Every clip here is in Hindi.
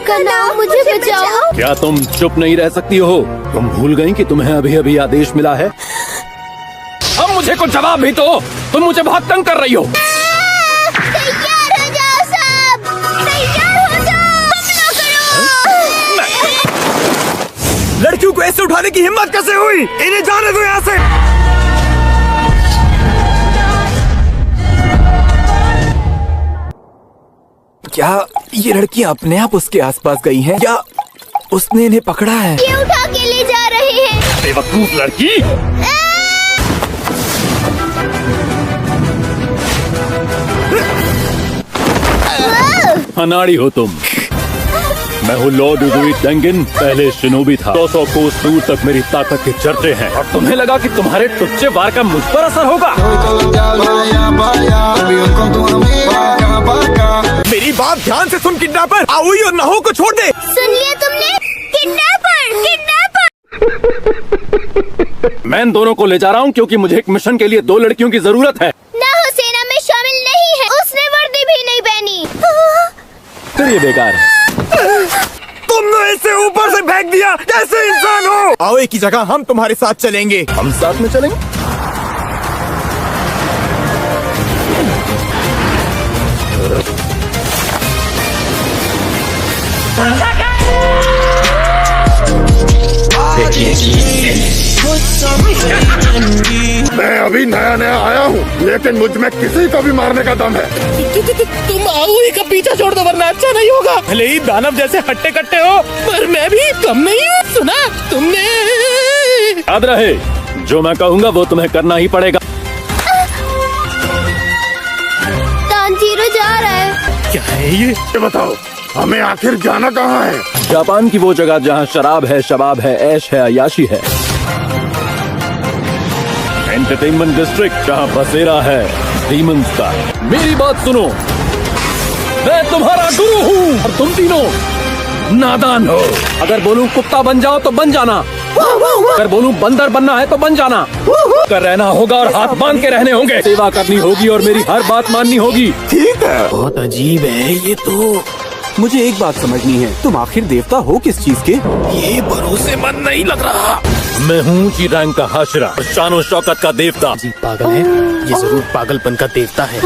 का नाम, मुझे बचाओ। क्या तुम चुप नहीं रह सकती हो? तुम भूल गई कि तुम्हें अभी अभी आदेश मिला है? अब मुझे कुछ जवाब भी दो। तुम मुझे बहुत तंग कर रही हो। तैयार हो जाओ सब, तैयार हो जाओ। हमला करो। लड़कियों को ऐसे उठाने की हिम्मत कैसे हुई? इन्हें जाने दो यहाँ से। क्या ये लड़कियाँ अपने आप उसके आसपास गई हैं? क्या उसने इन्हें पकड़ा है? ये उठा के ले जा रहे हैं। बेवकूफ लड़की। अनाड़ी हो तुम। मैं हूँ लॉर्ड उजुई टेंगिन, पहले शिनोबी था। 200 कोस दूर तक मेरी ताकत के चर्चे हैं और तुम्हें लगा कि तुम्हारे टुच्चे वार का मुझ पर असर होगा? मेरी बात ध्यान से सुन किडनैपर, आउई और नाहो को छोड़ दे। सुन लिया तुमने? Kidnapper, kidnapper. मैं इन दोनों को ले जा रहा हूँ क्योंकि मुझे एक मिशन के लिए 2 लड़कियों की जरूरत है। नाहो सेना में शामिल नहीं है, उसने वर्दी भी नहीं पहनी। फिर ये बेकार है। तुमने इसे ऊपर से फेंक दिया, कैसे इंसान हो? आउई की जगह हम तुम्हारे साथ चलेंगे। हम साथ में चलेंगे? मैं अभी नया नया आया हूँ, लेकिन मुझ में किसी को भी मारने का दम है। तुम आउई का पीछा छोड़ दो वरना अच्छा नहीं होगा। भले ही दानव जैसे हट्टे कट्टे हो, पर मैं भी कम नहीं हूँ। सुना तुमने? याद रहे, जो मैं कहूँगा वो तुम्हें करना ही पड़ेगा। तानजीरो जा रहा है। क्या है ये बताओ, हमें आखिर जाना कहाँ है? जापान की वो जगह जहाँ शराब है, शबाब है, ऐश है, अयाशी है। एंटरटेनमेंट डिस्ट्रिक्ट जहाँ बसेरा है डीमंस का। मेरी बात सुनो, मैं तुम्हारा गुरु हूँ और तुम तीनों नादान हो। अगर बोलूं कुत्ता बन जाओ तो बन जाना, अगर बोलूं बंदर बनना है तो बन जाना। कर रहना होगा और हाथ बांध के रहने होंगे। सेवा करनी होगी और मेरी हर बात माननी होगी। ठीक है। बहुत अजीब है ये तो। मुझे एक बात समझनी है, तुम आखिर देवता हो किस चीज के? ये भरोसेमंद नहीं लग रहा। मैं हूँ ऊंची रैंक का हाशरा, शानो शौकत का देवता। जी पागल है, ये जरूर पागलपन का देवता है।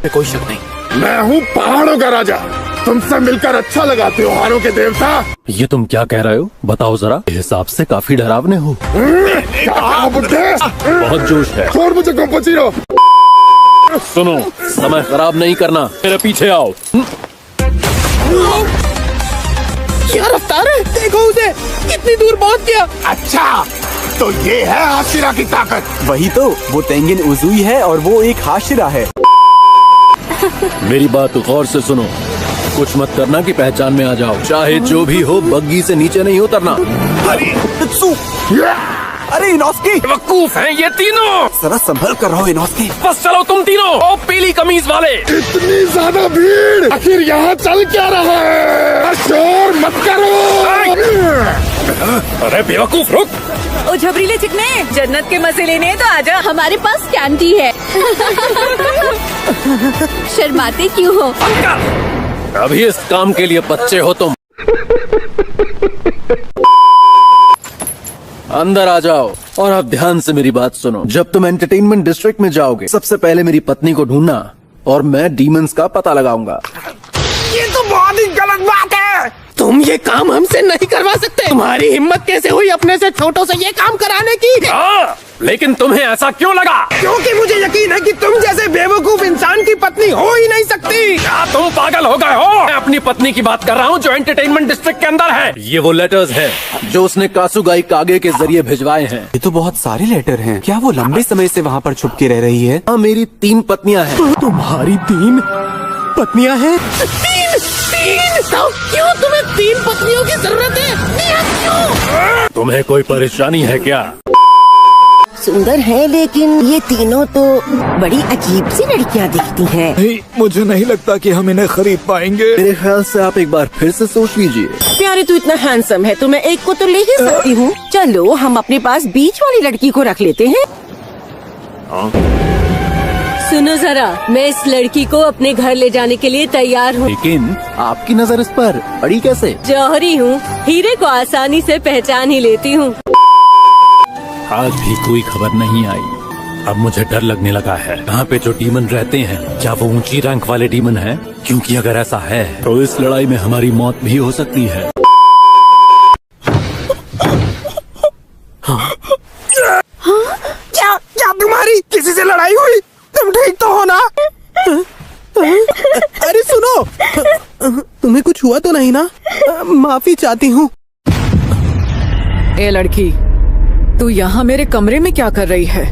कोई शक नहीं। मैं हूँ पहाड़ों का राजा, तुमसे मिलकर अच्छा लगा त्योहारों के देवता। ये तुम क्या कह रहे हो? बताओ जरा। हिसाब से काफी डरावने हो। क्या बुड्ढे? बहुत जोश है। छोड़ मुझे गोपचीरो। सुनो, समय खराब नहीं करना, मेरे पीछे आओ। क्या रफ्तार है, देखो उसे कितनी दूर पहुंच गया। अच्छा, तो ये है हाशिरा की ताकत। वही तो, वो तेंगिन उजुई है और वो एक हाशिरा है। मेरी बात गौर से सुनो, कुछ मत करना कि पहचान में आ जाओ। चाहे जो भी हो, बग्गी से नीचे नहीं उतरना। अरे इनोस्की, बेवकूफ हैं ये तीनों। जरा संभल कर रहो इनोस्की। बस चलो तुम तीनों। ओ पीली कमीज वाले। इतनी ज्यादा भीड़, आखिर यहाँ चल क्या रहा है? शोर मत करो। अरे बेवकूफ, रुक। ओ झबरीले चिकने, जन्नत के मजे लेने हैं तो आजा, हमारे पास कैंडी है। शर्माते क्यों हो? अभी इस काम के लिए बच्चे हो तुम। अंदर आ जाओ और अब ध्यान से मेरी बात सुनो। जब तुम एंटरटेनमेंट डिस्ट्रिक्ट में जाओगे, सबसे पहले मेरी पत्नी को ढूंढना और मैं डीमंस का पता लगाऊंगा। ये तो बहुत ही गलत बात है। तुम ये काम हमसे नहीं करवा सकते। तुम्हारी हिम्मत कैसे हुई अपने से छोटों से ये काम कराने की? हाँ, लेकिन तुम्हें ऐसा क्यों लगा? क्योंकि मुझे यकीन है कि तुम जैसे बेवकूफ इंसान की पत्नी हो ही नहीं सकती। क्या तुम पागल हो गए हो? मैं अपनी पत्नी की बात कर रहा हूँ जो एंटरटेनमेंट डिस्ट्रिक्ट के अंदर है। ये वो लेटर्स हैं जो उसने कासुगाई कागे के जरिए भिजवाए हैं। ये तो बहुत सारे लेटर हैं। क्या वो लंबे समय से वहाँ पर छुप के रह रही है? हाँ, मेरी 3 पत्नियां हैं। तुम्हारी 3 पत्नियां हैं? 3 तो क्यों तुम्हें 3 पत्नियों की जरूरत है? क्यों? तुम्हें कोई परेशानी है क्या? सुंदर है, लेकिन ये तीनों तो बड़ी अजीब सी लड़कियां दिखती हैं। नहीं, मुझे नहीं लगता कि हम इन्हें खरीद पाएंगे। मेरे ख्याल से आप एक बार फिर से सोच लीजिए। प्यारे, तू इतना हैंडसम है तो मैं एक को तो ले ही सकती हूँ। चलो हम अपने पास बीच वाली लड़की को रख लेते हैं। सुनो जरा, मैं इस लड़की को अपने घर ले जाने के लिए तैयार हूँ। लेकिन आपकी नजर इस पर पड़ी कैसे? जौहरी हूँ, हीरे को आसानी से पहचान ही लेती हूँ। आज भी कोई खबर नहीं आई। अब मुझे डर लगने लगा है। यहाँ पे जो डीमन रहते हैं, क्या वो ऊंची रैंक वाले डीमन हैं? क्योंकि अगर ऐसा है तो इस लड़ाई में हमारी मौत भी हो सकती है। क्या तुम्हारी किसी से लड़ाई हुई? तुम ठीक तो हो ना? अरे सुनो, तुम्हें कुछ हुआ तो नहीं ना? माफी चाहती हूँ। ए लड़की, तू यहाँ मेरे कमरे में क्या कर रही है?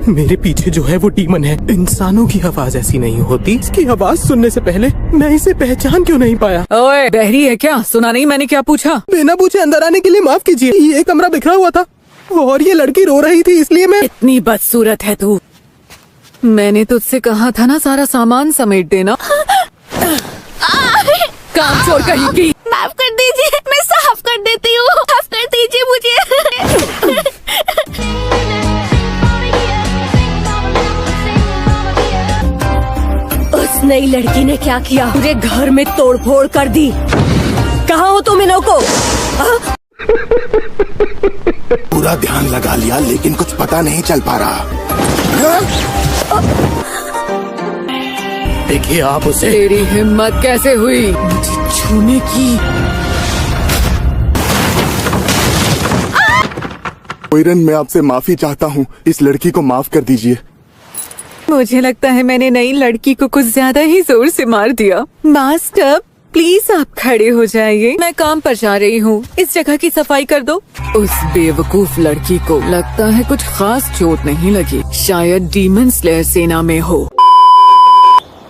मेरे पीछे जो है वो डीमन है। इंसानों की आवाज ऐसी नहीं होती। इसकी आवाज सुनने से पहले मैं इसे पहचान क्यों नहीं पाया? ओए, बहरी है क्या? सुना नहीं मैंने क्या पूछा? बिना पूछे अंदर आने के लिए माफ कीजिए। ये कमरा बिखरा हुआ था और ये लड़की रो रही थी, इसलिए मैं। इतनी बदसूरत है तू। मैंने तुझसे कहा था ना सारा सामान समेट देना। काम छोड़ कहीं की। माफ कर दीजिए, मैं साफ कर देती हूँ। माफ कर दीजिए मुझे। उस नई लड़की ने क्या किया? पूरे घर में तोड़फोड़ कर दी। कहाँ हो तुम इनको? पूरा ध्यान लगा लिया लेकिन कुछ पता नहीं चल पा रहा। देखिए आप उसे। तेरी हिम्मत कैसे हुई मुझे छूने की? कोइरन, मैं आपसे माफी चाहता हूँ। इस लड़की को माफ कर दीजिए। मुझे लगता है मैंने नई लड़की को कुछ ज्यादा ही जोर से मार दिया। मास्टर, प्लीज आप खड़े हो जाइए, मैं काम पर जा रही हूँ। इस जगह की सफाई कर दो। उस बेवकूफ लड़की को लगता है कुछ खास चोट नहीं लगी। शायद डीमन स्लेयर सेना में हो।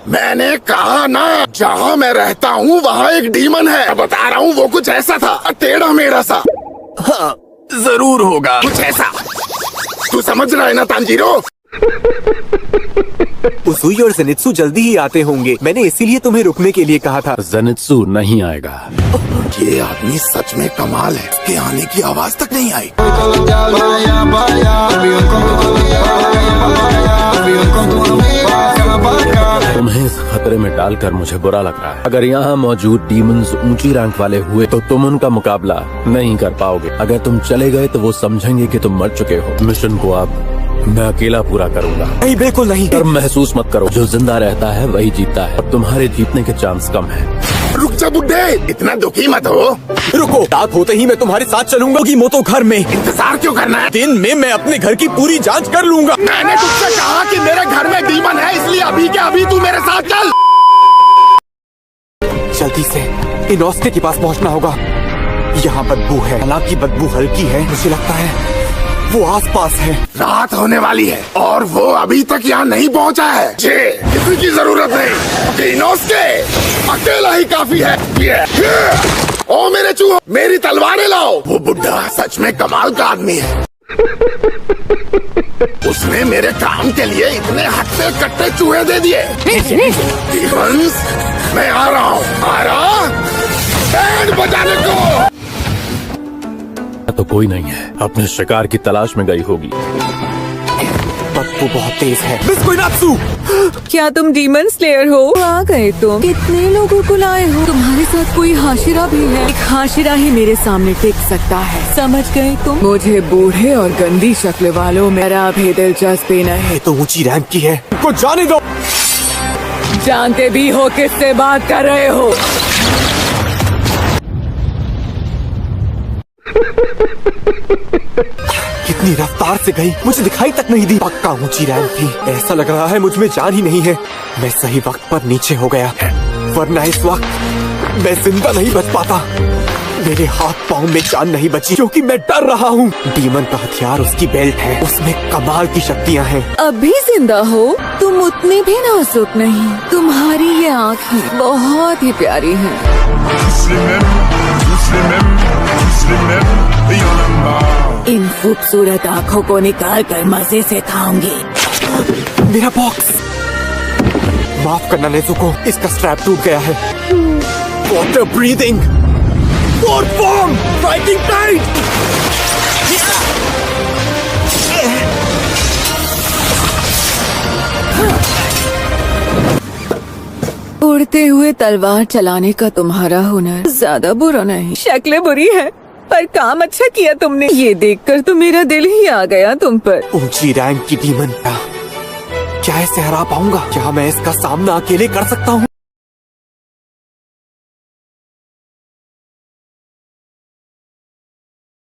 मैंने कहा ना, जहाँ मैं रहता हूँ वहाँ एक डीमन है। बता रहा हूँ, वो कुछ ऐसा था, टेढ़ा मेढ़ा सा। हाँ, जरूर होगा कुछ ऐसा। तू समझ रहा है ना तांजीरो? उसुई और जेनित्सु जल्दी ही आते होंगे। मैंने इसीलिए तुम्हें रुकने के लिए कहा था। जेनित्सु नहीं आएगा। ये आदमी सच में कमाल है। इसके आने की आवाज तक नहीं आई। तुम्हें इस खतरे में डालकर मुझे बुरा लग रहा है। अगर यहाँ मौजूद डीमंस ऊंची रैंक वाले हुए तो तुम उनका मुकाबला नहीं कर पाओगे। अगर तुम चले गए तो वो समझेंगे कि तुम मर चुके हो। मिशन को अब मैं अकेला पूरा करूंगा। नहीं, बिल्कुल नहीं। पर महसूस मत करो, जो जिंदा रहता है वही जीतता है। अब तुम्हारे जीतने के चांस कम है। रुक जा बुड्ढे, इतना दुखी मत हो। रुको, रात होते ही मैं तुम्हारे साथ चलूंगा कि मोतो घर में। इंतजार क्यों करना है? दिन में मैं अपने घर की पूरी जांच कर लूंगा। मैंने तुझसे कहा कि मेरे घर में डीमन है, इसलिए अभी के अभी तू मेरे साथ चल। जल्दी से इनोस्के के पास पहुंचना होगा। यहाँ बदबू है, हालांकि बदबू हल्की है। मुझे लगता है वो आसपास है। रात होने वाली है और वो अभी तक यहाँ नहीं पहुँचा है। किसी की जरूरत नहीं। इनोस्के अकेला ही काफी है। ओ मेरे चूहों, मेरी तलवारें लाओ। वो बुड्ढा सच में कमाल का आदमी है। उसने मेरे काम के लिए इतने हट्टे कट्टे चूहे दे दिए। डीमंस, मैं आ रहा हूँ। आ रहा बैंड बजाने को। तो कोई नहीं है, अपने शिकार की तलाश में गई होगी। बदबू बहुत तेज है। मिस कोइनात्सु, क्या तुम डीमन स्लेयर हो? आ गए तुम। कितने लोगों को लाए हो? तुम्हारे साथ कोई हाशिरा भी है? एक हाशिरा ही मेरे सामने टिक सकता है, समझ गए तुम? मुझे बूढ़े और गंदी शक्ल वालों में मेरा भी दिलचस्पी नहीं। ये तो ऊंची रैंक की है। को जाने दो। जानते भी हो किससे बात कर रहे हो? कितनी रफ्तार से गई, मुझे दिखाई तक नहीं दी। पक्का ऊंची रैंक थी। ऐसा लग रहा है मुझ में जान ही नहीं है। मैं सही वक्त पर नीचे हो गया, वरना इस वक्त मैं जिंदा नहीं बच पाता। मेरे हाथ पाँव में जान नहीं बची क्योंकि मैं डर रहा हूँ। डीमन का हथियार उसकी बेल्ट है, उसमें कमाल की शक्तियाँ हैं। अभी जिंदा हो? तुम उतने भी नाजुक नहीं। तुम्हारी ये आँखें बहुत ही प्यारी हैं। इन खूबसूरत आँखों को निकाल कर मजे से खाऊंगी। मेरा बॉक्स, माफ करना नेज़ुको, इसका स्ट्रैप टूट गया है। Water breathing, fourth form, fighting tight. उड़ते हुए तलवार चलाने का तुम्हारा हुनर ज्यादा बुरा नहीं। शक्लें बुरी है पर काम अच्छा किया तुमने। ये देखकर तो मेरा दिल ही आ गया तुम पर। ऊंची रैंक की डीमन क्या इसे हरा पाऊंगा? क्या मैं इसका सामना अकेले कर सकता हूँ?